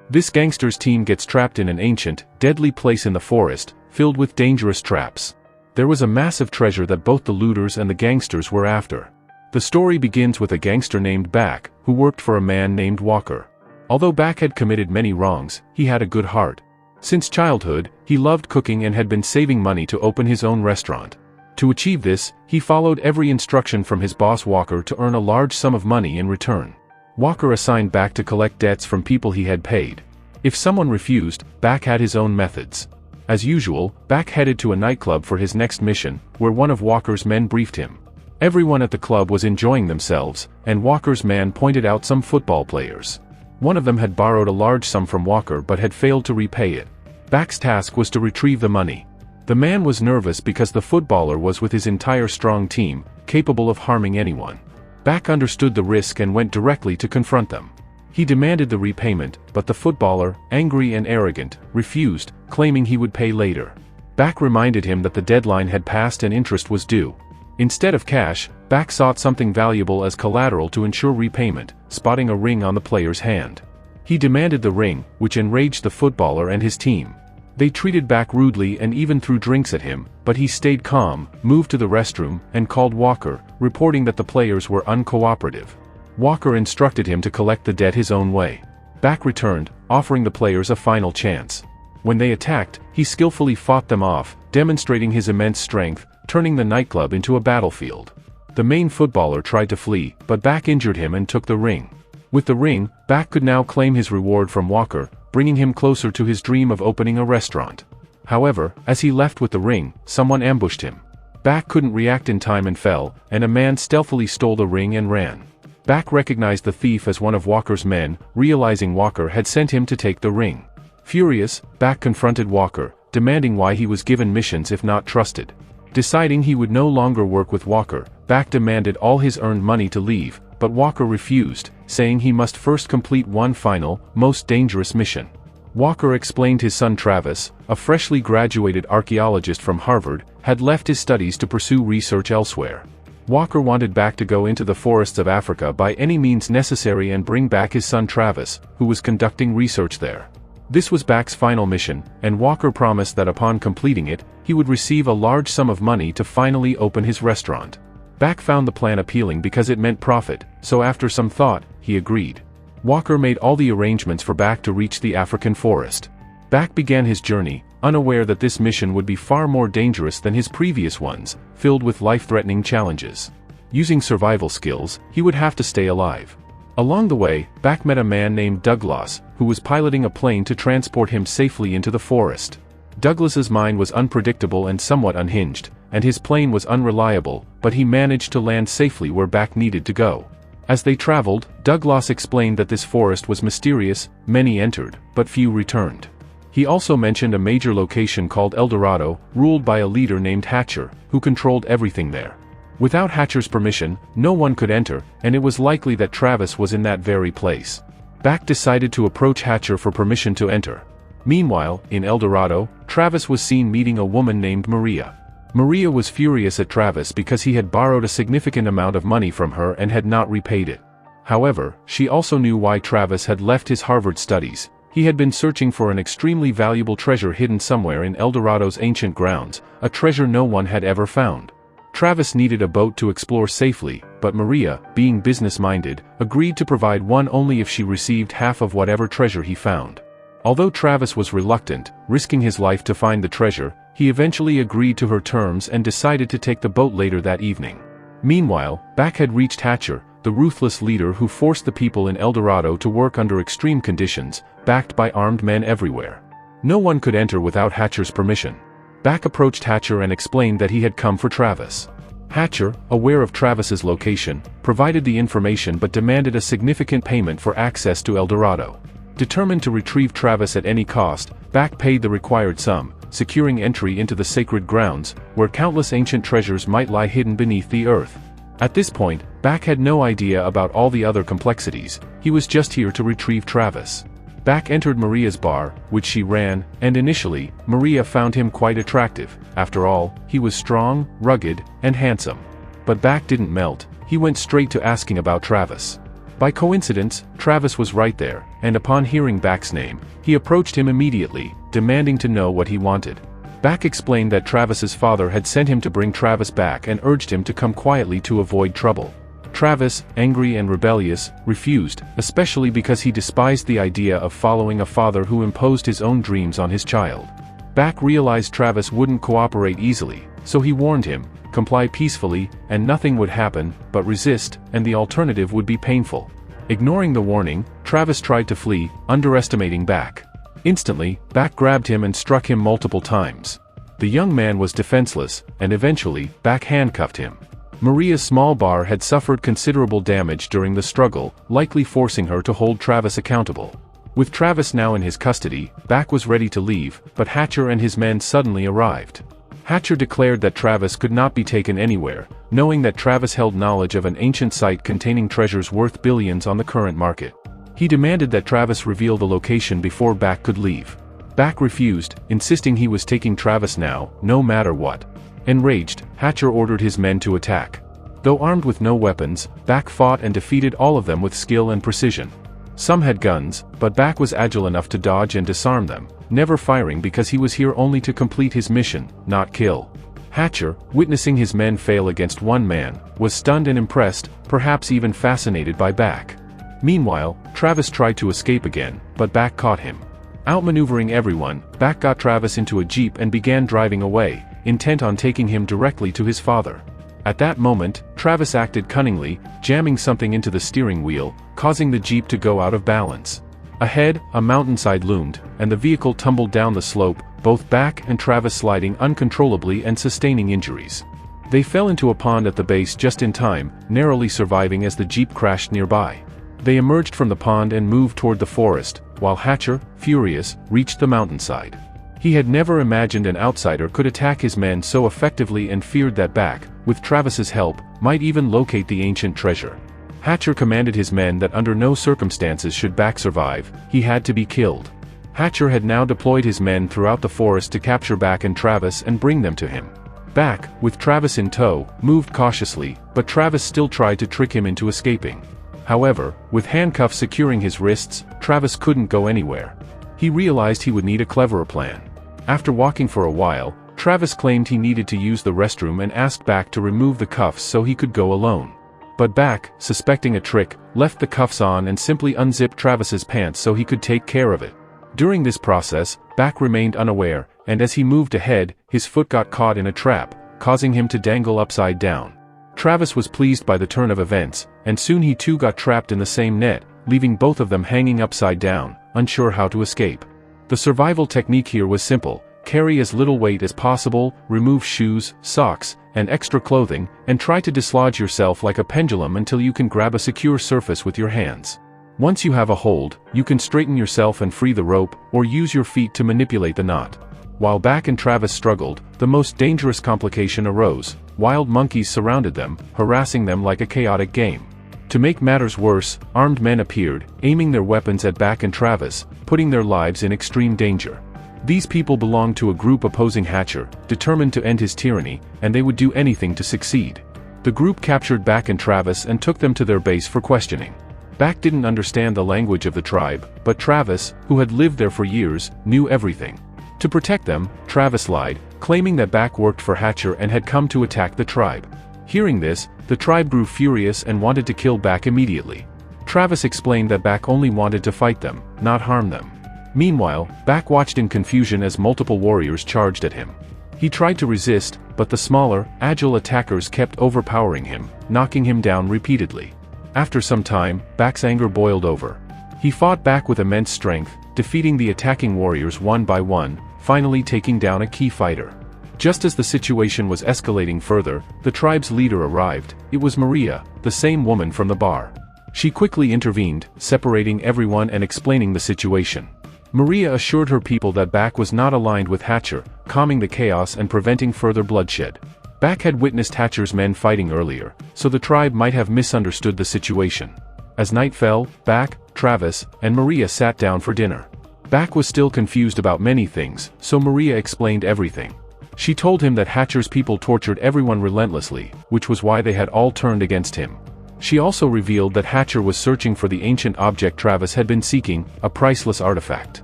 This gangster's team gets trapped in an ancient, deadly place in the forest, filled with dangerous traps. There was a massive treasure that both the looters and the gangsters were after. The story begins with a gangster named Back, who worked for a man named Walker. Although Back had committed many wrongs, he had a good heart. Since childhood, he loved cooking and had been saving money to open his own restaurant. To achieve this, he followed every instruction from his boss Walker to earn a large sum of money in return. Walker assigned Back to collect debts from people he had paid. If someone refused, Back had his own methods. As usual, Back headed to a nightclub for his next mission, where one of Walker's men briefed him. Everyone at the club was enjoying themselves, and Walker's man pointed out some football players. One of them had borrowed a large sum from Walker but had failed to repay it. Back's task was to retrieve the money. The man was nervous because the footballer was with his entire strong team, capable of harming anyone. Back understood the risk and went directly to confront them. He demanded the repayment, but the footballer, angry and arrogant, refused, claiming he would pay later. Back reminded him that the deadline had passed and interest was due. Instead of cash, Back sought something valuable as collateral to ensure repayment, spotting a ring on the player's hand. He demanded the ring, which enraged the footballer and his team. They treated Back rudely and even threw drinks at him, but he stayed calm, moved to the restroom, and called Walker, reporting that the players were uncooperative. Walker instructed him to collect the debt his own way. Back returned, offering the players a final chance. When they attacked, he skillfully fought them off, demonstrating his immense strength, turning the nightclub into a battlefield. The main footballer tried to flee, but Back injured him and took the ring. With the ring, Back could now claim his reward from Walker, bringing him closer to his dream of opening a restaurant. However, as he left with the ring, someone ambushed him. Back couldn't react in time and fell, and a man stealthily stole the ring and ran. Back recognized the thief as one of Walker's men, realizing Walker had sent him to take the ring. Furious, Back confronted Walker, demanding why he was given missions if not trusted. Deciding he would no longer work with Walker, Back demanded all his earned money to leave, but Walker refused, saying he must first complete one final, most dangerous mission. Walker explained his son Travis, a freshly graduated archaeologist from Harvard, had left his studies to pursue research elsewhere. Walker wanted Back to go into the forests of Africa by any means necessary and bring back his son Travis, who was conducting research there. This was Back's final mission, and Walker promised that upon completing it, he would receive a large sum of money to finally open his restaurant. Back found the plan appealing because it meant profit, so after some thought, he agreed. Walker made all the arrangements for Back to reach the African forest. Back began his journey, unaware that this mission would be far more dangerous than his previous ones, filled with life-threatening challenges. Using survival skills, he would have to stay alive. Along the way, Back met a man named Douglas, who was piloting a plane to transport him safely into the forest. Douglas's mind was unpredictable and somewhat unhinged, and his plane was unreliable, but he managed to land safely where Back needed to go. As they traveled, Douglas explained that this forest was mysterious, many entered, but few returned. He also mentioned a major location called Dorado, ruled by a leader named Hatcher, who controlled everything there. Without Hatcher's permission, no one could enter, and it was likely that Travis was in that very place. Back decided to approach Hatcher for permission to enter. Meanwhile, in Dorado, Travis was seen meeting a woman named Maria. Maria was furious at Travis because he had borrowed a significant amount of money from her and had not repaid it. However, she also knew why Travis had left his Harvard studies. He had been searching for an extremely valuable treasure hidden somewhere in Dorado's ancient grounds, a treasure no one had ever found. Travis needed a boat to explore safely, but Maria, being business-minded, agreed to provide one only if she received half of whatever treasure he found. Although Travis was reluctant, risking his life to find the treasure, he eventually agreed to her terms and decided to take the boat later that evening. Meanwhile, Back had reached Hatcher, the ruthless leader who forced the people in Dorado to work under extreme conditions, backed by armed men everywhere. No one could enter without Hatcher's permission. Back approached Hatcher and explained that he had come for Travis. Hatcher, aware of Travis's location, provided the information but demanded a significant payment for access to Dorado. Determined to retrieve Travis at any cost, Back paid the required sum, securing entry into the sacred grounds, where countless ancient treasures might lie hidden beneath the earth. At this point, Back had no idea about all the other complexities. He was just here to retrieve Travis. Back entered Maria's bar, which she ran, and initially, Maria found him quite attractive. After all, he was strong, rugged, and handsome. But Back didn't melt. He went straight to asking about Travis. By coincidence, Travis was right there, and upon hearing Back's name, he approached him immediately, demanding to know what he wanted. Back explained that Travis's father had sent him to bring Travis back and urged him to come quietly to avoid trouble. Travis, angry and rebellious, refused, especially because he despised the idea of following a father who imposed his own dreams on his child. Back realized Travis wouldn't cooperate easily, so he warned him, comply peacefully, and nothing would happen, but resist, and the alternative would be painful. Ignoring the warning, Travis tried to flee, underestimating Back. Instantly, Back grabbed him and struck him multiple times. The young man was defenseless, and eventually, Back handcuffed him. Maria's small bar had suffered considerable damage during the struggle, likely forcing her to hold Travis accountable. With Travis now in his custody, Back was ready to leave, but Hatcher and his men suddenly arrived. Hatcher declared that Travis could not be taken anywhere, knowing that Travis held knowledge of an ancient site containing treasures worth billions on the current market. He demanded that Travis reveal the location before Back could leave. Back refused, insisting he was taking Travis now, no matter what. Enraged, Hatcher ordered his men to attack. Though armed with no weapons, Back fought and defeated all of them with skill and precision. Some had guns, but Back was agile enough to dodge and disarm them, never firing because he was here only to complete his mission, not kill. Hatcher, witnessing his men fail against one man, was stunned and impressed, perhaps even fascinated by Back. Meanwhile, Travis tried to escape again, but Back caught him. Outmaneuvering everyone, Back got Travis into a jeep and began driving away, intent on taking him directly to his father. At that moment, Travis acted cunningly, jamming something into the steering wheel, causing the jeep to go out of balance. Ahead, a mountainside loomed, and the vehicle tumbled down the slope, both Back and Travis sliding uncontrollably and sustaining injuries. They fell into a pond at the base just in time, narrowly surviving as the jeep crashed nearby. They emerged from the pond and moved toward the forest, while Hatcher, furious, reached the mountainside. He had never imagined an outsider could attack his men so effectively and feared that Back, with Travis's help, might even locate the ancient treasure. Hatcher commanded his men that under no circumstances should Back survive, he had to be killed. Hatcher had now deployed his men throughout the forest to capture Back and Travis and bring them to him. Back, with Travis in tow, moved cautiously, but Travis still tried to trick him into escaping. However, with handcuffs securing his wrists, Travis couldn't go anywhere. He realized he would need a cleverer plan. After walking for a while, Travis claimed he needed to use the restroom and asked Back to remove the cuffs so he could go alone. But Back, suspecting a trick, left the cuffs on and simply unzipped Travis's pants so he could take care of it. During this process, Back remained unaware, and as he moved ahead, his foot got caught in a trap, causing him to dangle upside down. Travis was pleased by the turn of events, and soon he too got trapped in the same net, leaving both of them hanging upside down, unsure how to escape. The survival technique here was simple: carry as little weight as possible, remove shoes, socks, and extra clothing, and try to dislodge yourself like a pendulum until you can grab a secure surface with your hands. Once you have a hold, you can straighten yourself and free the rope, or use your feet to manipulate the knot. While Back and Travis struggled, the most dangerous complication arose. Wild monkeys surrounded them, harassing them like a chaotic game. To make matters worse, armed men appeared, aiming their weapons at Back and Travis, putting their lives in extreme danger. These people belonged to a group opposing Hatcher, determined to end his tyranny, and they would do anything to succeed. The group captured Back and Travis and took them to their base for questioning. Back didn't understand the language of the tribe, but Travis, who had lived there for years, knew everything. To protect them, Travis lied, claiming that Back worked for Hatcher and had come to attack the tribe. Hearing this, the tribe grew furious and wanted to kill Back immediately. Travis explained that Back only wanted to fight them, not harm them. Meanwhile, Back watched in confusion as multiple warriors charged at him. He tried to resist, but the smaller, agile attackers kept overpowering him, knocking him down repeatedly. After some time, Back's anger boiled over. He fought back with immense strength, defeating the attacking warriors one by one, finally taking down a key fighter. Just as the situation was escalating further, the tribe's leader arrived. It was Maria, the same woman from the bar. She quickly intervened, separating everyone and explaining the situation. Maria assured her people that Back was not aligned with Hatcher, calming the chaos and preventing further bloodshed. Back had witnessed Hatcher's men fighting earlier, so the tribe might have misunderstood the situation. As night fell, Back, Travis, and Maria sat down for dinner. Back was still confused about many things, so Maria explained everything. She told him that Hatcher's people tortured everyone relentlessly, which was why they had all turned against him. She also revealed that Hatcher was searching for the ancient object Travis had been seeking, a priceless artifact.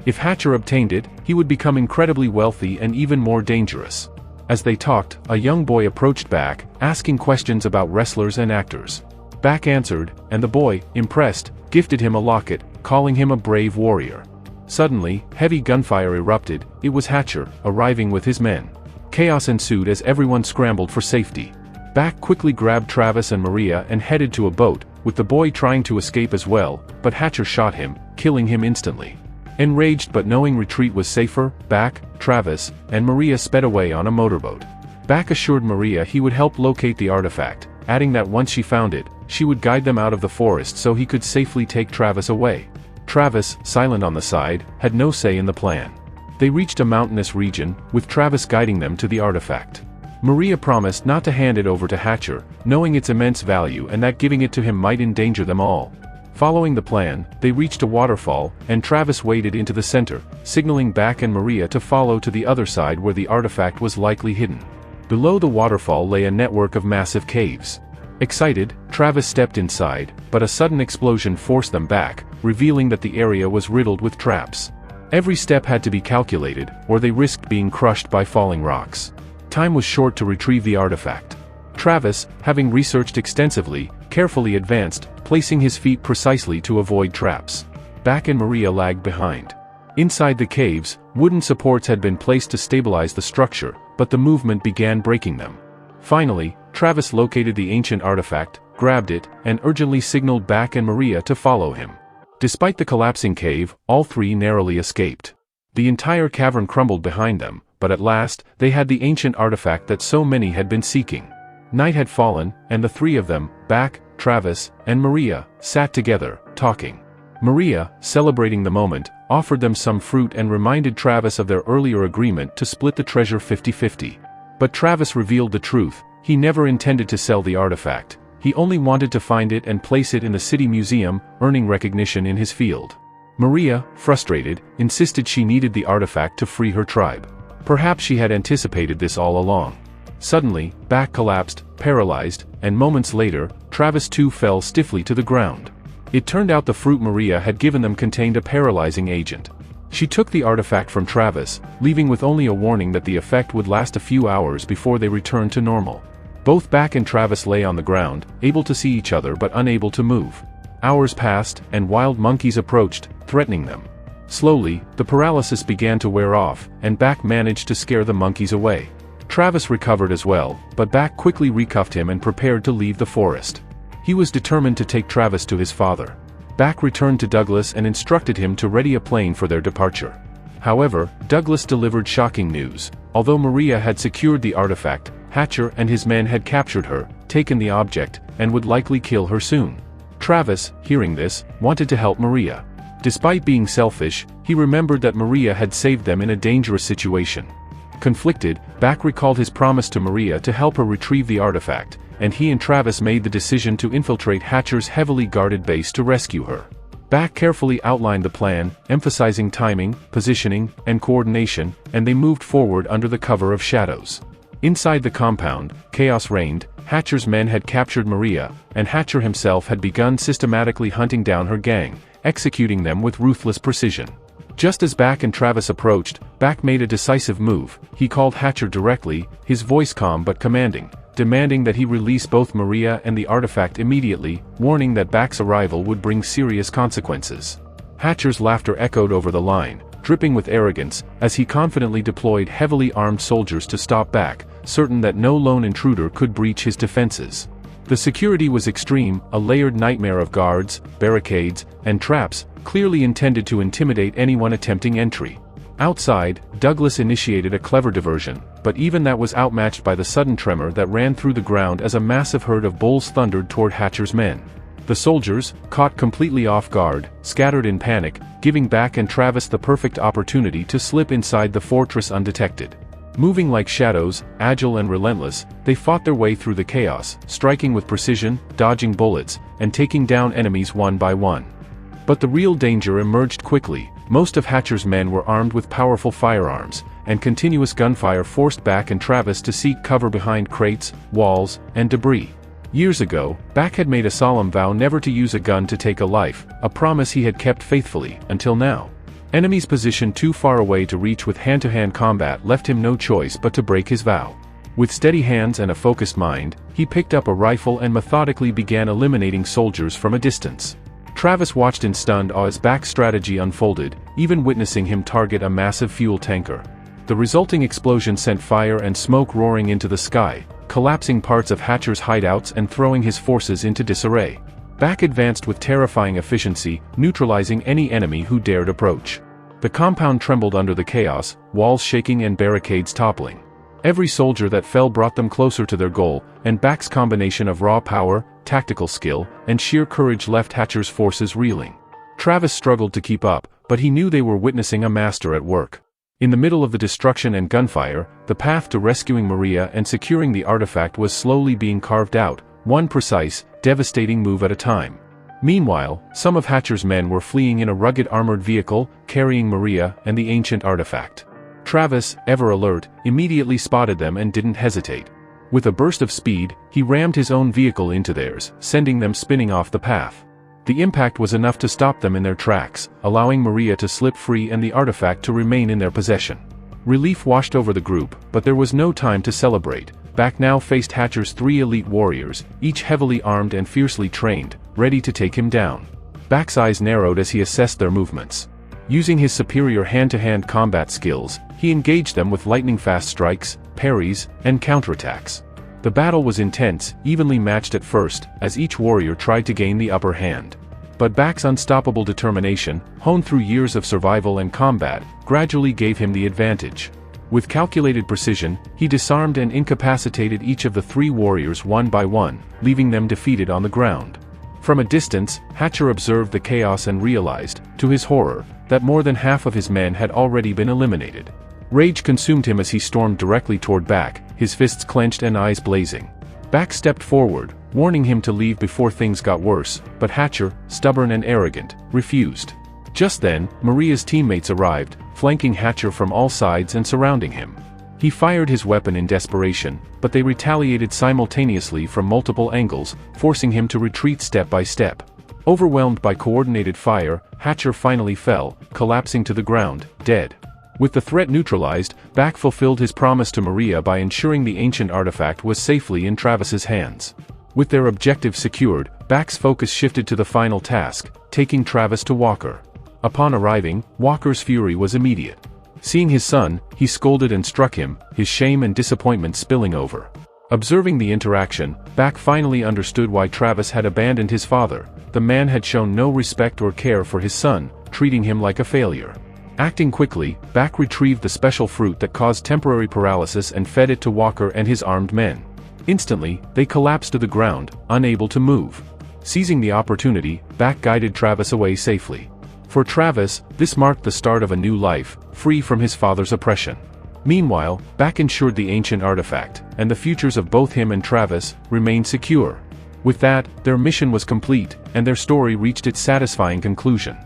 If Hatcher obtained it, he would become incredibly wealthy and even more dangerous. As they talked, a young boy approached Back, asking questions about wrestlers and actors. Back answered, and the boy, impressed, gifted him a locket, calling him a brave warrior. Suddenly, heavy gunfire erupted. It was Hatcher, arriving with his men. Chaos ensued as everyone scrambled for safety. Back quickly grabbed Travis and Maria and headed to a boat, with the boy trying to escape as well, but Hatcher shot him, killing him instantly. Enraged but knowing retreat was safer, Back, Travis, and Maria sped away on a motorboat. Back assured Maria he would help locate the artifact, adding that once she found it, she would guide them out of the forest so he could safely take Travis away. Travis, silent on the side, had no say in the plan. They reached a mountainous region, with Travis guiding them to the artifact. Maria promised not to hand it over to Hatcher, knowing its immense value and that giving it to him might endanger them all. Following the plan, they reached a waterfall, and Travis waded into the center, signaling Back and Maria to follow to the other side where the artifact was likely hidden. Below the waterfall lay a network of massive caves. Excited, Travis stepped inside, but a sudden explosion forced them back, revealing that the area was riddled with traps. Every step had to be calculated, or they risked being crushed by falling rocks. Time was short to retrieve the artifact. Travis, having researched extensively, carefully advanced, placing his feet precisely to avoid traps. Back and Maria lagged behind. Inside the caves, wooden supports had been placed to stabilize the structure, but the movement began breaking them. Finally, Travis located the ancient artifact, grabbed it, and urgently signaled Back and Maria to follow him. Despite the collapsing cave, all three narrowly escaped. The entire cavern crumbled behind them, but at last, they had the ancient artifact that so many had been seeking. Night had fallen, and the three of them, Back, Travis, and Maria, sat together, talking. Maria, celebrating the moment, offered them some fruit and reminded Travis of their earlier agreement to split the treasure 50-50. But Travis revealed the truth: he never intended to sell the artifact. He only wanted to find it and place it in the city museum, earning recognition in his field. Maria, frustrated, insisted she needed the artifact to free her tribe. Perhaps she had anticipated this all along. Suddenly, Back collapsed, paralyzed, and moments later, Travis too fell stiffly to the ground. It turned out the fruit Maria had given them contained a paralyzing agent. She took the artifact from Travis, leaving with only a warning that the effect would last a few hours before they returned to normal. Both Back and Travis lay on the ground, able to see each other but unable to move. Hours passed, and wild monkeys approached, threatening them. Slowly, the paralysis began to wear off, and Back managed to scare the monkeys away. Travis recovered as well, but Back quickly recuffed him and prepared to leave the forest. He was determined to take Travis to his father. Back returned to Douglas and instructed him to ready a plane for their departure. However, Douglas delivered shocking news. Although Maria had secured the artifact, Hatcher and his men had captured her, taken the object, and would likely kill her soon. Travis, hearing this, wanted to help Maria. Despite being selfish, he remembered that Maria had saved them in a dangerous situation. Conflicted, Back recalled his promise to Maria to help her retrieve the artifact, and he and Travis made the decision to infiltrate Hatcher's heavily guarded base to rescue her. Back carefully outlined the plan, emphasizing timing, positioning, and coordination, and they moved forward under the cover of shadows. Inside the compound, chaos reigned. Hatcher's men had captured Maria, and Hatcher himself had begun systematically hunting down her gang, executing them with ruthless precision. Just as Back and Travis approached, Back made a decisive move. He called Hatcher directly, his voice calm but commanding, demanding that he release both Maria and the artifact immediately, warning that Back's arrival would bring serious consequences. Hatcher's laughter echoed over the line, dripping with arrogance, as he confidently deployed heavily armed soldiers to stop Back, certain that no lone intruder could breach his defenses. The security was extreme, a layered nightmare of guards, barricades, and traps, clearly intended to intimidate anyone attempting entry. Outside, Douglas initiated a clever diversion, but even that was outmatched by the sudden tremor that ran through the ground as a massive herd of bulls thundered toward Hatcher's men. The soldiers, caught completely off guard, scattered in panic, giving Back and Travis the perfect opportunity to slip inside the fortress undetected. Moving like shadows, agile and relentless, they fought their way through the chaos, striking with precision, dodging bullets, and taking down enemies one by one. But the real danger emerged quickly. Most of Hatcher's men were armed with powerful firearms, and continuous gunfire forced Back and Travis to seek cover behind crates, walls, and debris. Years ago, Bak had made a solemn vow never to use a gun to take a life, a promise he had kept faithfully, until now. Enemies positioned too far away to reach with hand-to-hand combat left him no choice but to break his vow. With steady hands and a focused mind, he picked up a rifle and methodically began eliminating soldiers from a distance. Travis watched in stunned awe as Bak's strategy unfolded, even witnessing him target a massive fuel tanker. The resulting explosion sent fire and smoke roaring into the sky, collapsing parts of Hatcher's hideouts and throwing his forces into disarray. Bak advanced with terrifying efficiency, neutralizing any enemy who dared approach. The compound trembled under the chaos, walls shaking and barricades toppling. Every soldier that fell brought them closer to their goal, and Bak's combination of raw power, tactical skill, and sheer courage left Hatcher's forces reeling. Travis struggled to keep up, but he knew they were witnessing a master at work. In the middle of the destruction and gunfire, the path to rescuing Maria and securing the artifact was slowly being carved out, one precise, devastating move at a time. Meanwhile, some of Hatcher's men were fleeing in a rugged armored vehicle, carrying Maria and the ancient artifact. Travis, ever alert, immediately spotted them and didn't hesitate. With a burst of speed, he rammed his own vehicle into theirs, sending them spinning off the path. The impact was enough to stop them in their tracks, allowing Maria to slip free and the artifact to remain in their possession. Relief washed over the group, but there was no time to celebrate. Bak now faced Hatcher's 3 elite warriors, each heavily armed and fiercely trained, ready to take him down. Bak's eyes narrowed as he assessed their movements. Using his superior hand-to-hand combat skills, he engaged them with lightning-fast strikes, parries, and counterattacks. The battle was intense, evenly matched at first, as each warrior tried to gain the upper hand. But Bak's unstoppable determination, honed through years of survival and combat, gradually gave him the advantage. With calculated precision, he disarmed and incapacitated each of the 3 warriors one by one, leaving them defeated on the ground. From a distance, Hatcher observed the chaos and realized, to his horror, that more than half of his men had already been eliminated. Rage consumed him as he stormed directly toward Bak, his fists clenched and eyes blazing. Bak stepped forward, warning him to leave before things got worse, but Hatcher, stubborn and arrogant, refused. Just then, Maria's teammates arrived, flanking Hatcher from all sides and surrounding him. He fired his weapon in desperation, but they retaliated simultaneously from multiple angles, forcing him to retreat step by step. Overwhelmed by coordinated fire, Hatcher finally fell, collapsing to the ground, dead. With the threat neutralized, Bak fulfilled his promise to Maria by ensuring the ancient artifact was safely in Travis's hands. With their objective secured, Bak's focus shifted to the final task, taking Travis to Walker. Upon arriving, Walker's fury was immediate. Seeing his son, he scolded and struck him, his shame and disappointment spilling over. Observing the interaction, Bak finally understood why Travis had abandoned his father. The man had shown no respect or care for his son, treating him like a failure. Acting quickly, Bak retrieved the special fruit that caused temporary paralysis and fed it to Walker and his armed men. Instantly, they collapsed to the ground, unable to move. Seizing the opportunity, Bak guided Travis away safely. For Travis, this marked the start of a new life, free from his father's oppression. Meanwhile, Bak ensured the ancient artifact, and the futures of both him and Travis remained secure. With that, their mission was complete, and their story reached its satisfying conclusion.